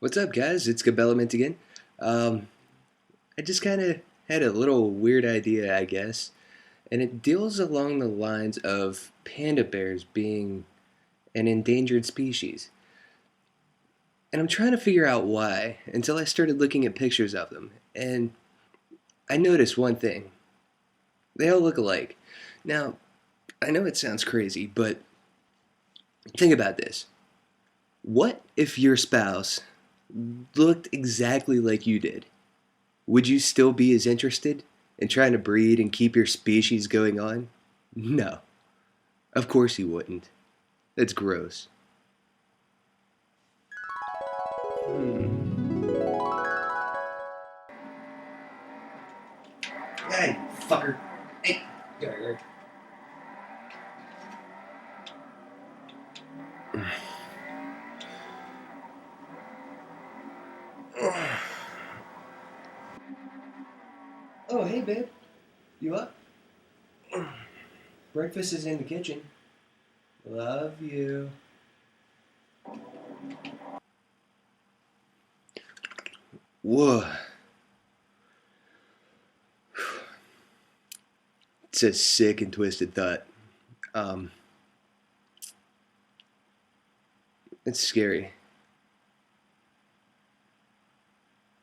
What's up, guys? It's Gabellement again. Um, I just kind of had a little weird idea, I guess, and it deals along the lines of panda bears being an endangered species. And I'm trying to figure out why until I started looking at pictures of them. And I noticed one thing: they all look alike. Now, I know it sounds crazy, but think about this. What if your spouse looked exactly like you did? Would you still be as interested in trying to breed and keep your species going on? No, of course you wouldn't. That's gross. Hmm. Hey, fucker. Hey. Oh, hey, babe. You up? Breakfast is in the kitchen. Love you. Whoa. It's a sick and twisted thought. Um, it's scary.